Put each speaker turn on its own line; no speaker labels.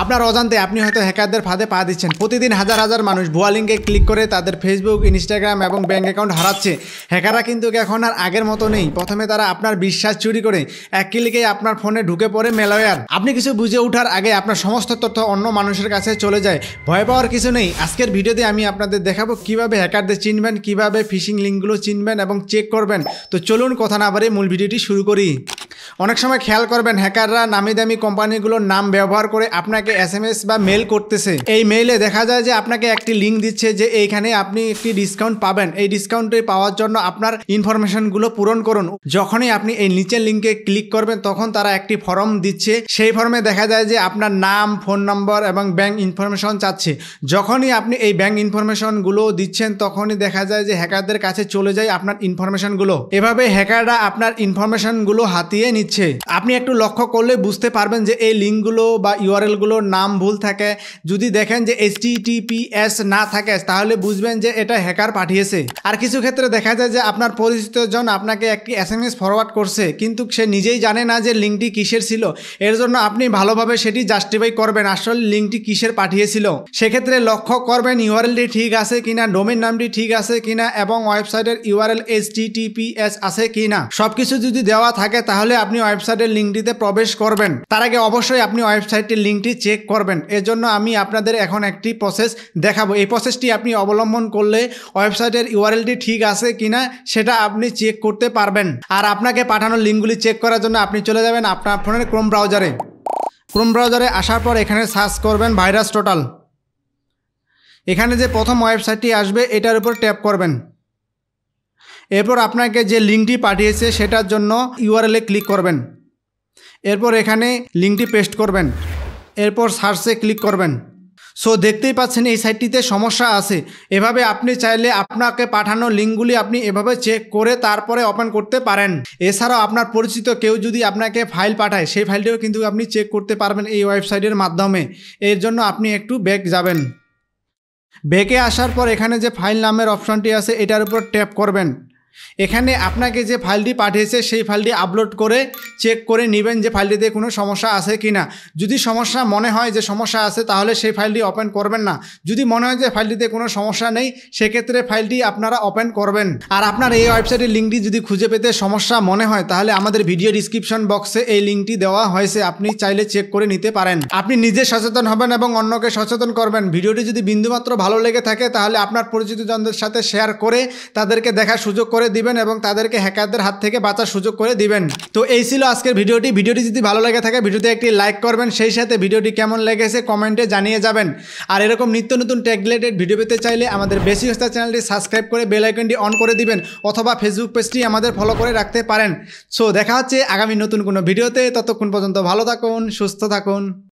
আপনার অজান্তে আপনি হয়তো হ্যাকারদের ফাঁদে পা দিচ্ছেন। প্রতিদিন হাজার হাজার মানুষ ভুয়া লিঙ্কে ক্লিক করে তাদের ফেসবুক, ইনস্টাগ্রাম এবং ব্যাঙ্ক অ্যাকাউন্ট হারাচ্ছে। হ্যাকাররা কিন্তু এখন আর আগের মতো নেই। প্রথমে তারা আপনার বিশ্বাস চুরি করে এক ক্লিকে আপনার ফোনে ঢুকে পড়ে ম্যালওয়্যার। আপনি কিছু বুঝে ওঠার আগে আপনার সমস্ত তথ্য অন্য মানুষের কাছে চলে যায়। ভয় পাওয়ার কিছু নেই। আজকের ভিডিওতে আমি আপনাদের দেখাবো কিভাবে হ্যাকারদের চিনবেন, কিভাবে ফিশিং লিঙ্কগুলো চিনবেন এবং চেক করবেন। তো চলুন কথা না বাড়িয়ে মূল ভিডিওটি শুরু করি। অনেক সময় খেয়াল করবেন হ্যাকাররা নামি দামি কোম্পানিগুলোর নাম ব্যবহার করে আপনাকে SMS বা মেল করতেছে। এই মেইলে দেখা যায় যে আপনাকে একটি লিঙ্ক দিচ্ছে যে এইখানে আপনি একটি ডিসকাউন্ট পাবেন। এই ডিসকাউন্টটি পাওয়ার জন্য আপনার ইনফরমেশনগুলো পূরণ করুন। যখনই আপনি এই নিচের লিঙ্কে ক্লিক করবেন তখন তারা একটি ফর্ম দিচ্ছে। সেই ফর্মে দেখা যায় যে আপনার নাম, ফোন নম্বর এবং ব্যাংক ইনফরমেশন চাচ্ছে। যখনই আপনি এই ব্যাংক ইনফরমেশনগুলো দিচ্ছেন তখনই দেখা যায় যে হ্যাকারদের কাছে চলে যায় আপনার ইনফরমেশনগুলো। এভাবে হ্যাকাররা আপনার ইনফরমেশনগুলো হাতিয়ে নিচ্ছে। আপনি একটু লক্ষ্য করলে বুঝতে পারবেন যে এই লিঙ্কগুলো বা ইউআরএলগুলোর নাম ভুল থাকে। যদি দেখেন যে HTTPS না থাকে তাহলে বুঝবেন যে এটা হ্যাকার পাঠিয়েছে। আর কিছু ক্ষেত্রে দেখা যায় যে আপনার পরিচিত জন আপনাকে একটি SMS ফরওয়ার্ড করছে, কিন্তু সে নিজেই জানে না যে লিঙ্কটি কিসের ছিল। এর জন্য আপনি ভালোভাবে সেটি জাস্টিফাই করবেন আসলে লিঙ্কটি কিসের পাঠিয়েছিল। সেক্ষেত্রে লক্ষ্য করবেন ইউআরএলটি ঠিক আছে কিনা, ডোমেইন নামটি ঠিক আছে কিনা এবং ওয়েবসাইটের ইউআরএল HTTPS আছে কিনা। সবকিছু যদি দেওয়া থাকে তাহলে আপনি ওয়েবসাইটের লিঙ্কটিতে প্রবেশ করবেন। তার আগে অবশ্যই আপনি ওয়েবসাইটের লিঙ্কটি চেক করবেন। এর জন্য আমি আপনাদের এখন একটি প্রসেস দেখাবো। এই প্রসেসটি আপনি অবলম্বন করলে ওয়েবসাইটের ইউআরএলটি ঠিক আছে কিনা সেটা আপনি চেক করতে পারবেন। আর আপনাকে পাঠানো লিঙ্কগুলি চেক করার জন্য আপনি চলে যাবেন আপনার ফোনের ক্রোম ব্রাউজারে। ক্রোম ব্রাউজারে আসার পর এখানে সার্চ করবেন ভাইরাস টোটাল। এখানে যে প্রথম ওয়েবসাইটটি আসবে এটার উপর ট্যাপ করবেন। এরপর আপনাকে যে লিঙ্কটি পাঠিয়েছে সেটার জন্য ইউআরএলে ক্লিক করবেন। এরপর এখানে লিঙ্কটি পেস্ট করবেন। এরপর সার্চে ক্লিক করবেন। সো দেখতেই পাচ্ছেন এই সাইটটিতে সমস্যা আছে। এভাবে আপনি চাইলে আপনাকে পাঠানো লিঙ্কগুলি আপনি এভাবে চেক করে তারপরে ওপেন করতে পারেন। এছাড়াও আপনার পরিচিত কেউ যদি আপনাকে ফাইল পাঠায় সেই ফাইলটিও কিন্তু আপনি চেক করতে পারবেন এই ওয়েবসাইটের মাধ্যমে। এর জন্য আপনি একটু ব্যাক যাবেন। ব্যাকে আসার পর এখানে যে ফাইল নামের অপশনটি আছে এটার উপর ট্যাপ করবেন। এখানে আপনাকে যে ফাইলটি পাঠিয়েছে সেই ফাইলটি আপলোড করে চেক করে নেবেন যে ফাইলটিতে কোনো সমস্যা আছে কি না। যদি সমস্যা মনে হয় যে সমস্যা আছে তাহলে সেই ফাইলটি ওপেন করবেন না। যদি মনে হয় যে ফাইলটিতে কোনো সমস্যা নেই সেক্ষেত্রে ফাইলটি আপনারা ওপেন করবেন। আর আপনার এই ওয়েবসাইটের লিঙ্কটি যদি খুঁজে পেতে সমস্যা মনে হয় তাহলে আমাদের ভিডিও ডিসক্রিপশন বক্সে এই লিঙ্কটি দেওয়া হয়েছে, আপনি চাইলে চেক করে নিতে পারেন। আপনি নিজে সচেতন হবেন এবং অন্যকে সচেতন করবেন। ভিডিওটি যদি বিন্দুমাত্র ভালো লেগে থাকে তাহলে আপনার পরিচিতজনদের সাথে শেয়ার করে তাদেরকে দেখার সুযোগ করে দিবেন এবং তাদেরকে হ্যাকারদের হাত থেকে বাঁচার সুযোগ করে দিবেন। তো এই ছিল আজকের ভিডিওটি। ভিডিওটি যদি ভালো লেগে থাকে ভিডিওতে একটি লাইক করবেন, সেই সাথে ভিডিওটি কেমন লেগেছে কমেন্টে জানিয়ে যাবেন। আর এরকম নিত্য নতুন টেক রিলেটেড ভিডিও পেতে চাইলে আমাদের বেসিক স্টার চ্যানেলটি সাবস্ক্রাইব করে বেল আইকনটি অন করে দিবেন অথবা ফেসবুক পেজটি আমাদের ফলো করে রাখতে পারেন। সো দেখা হচ্ছে আগামী নতুন কোনো ভিডিওতে। ততক্ষণ পর্যন্ত ভালো থাকুন, সুস্থ থাকুন।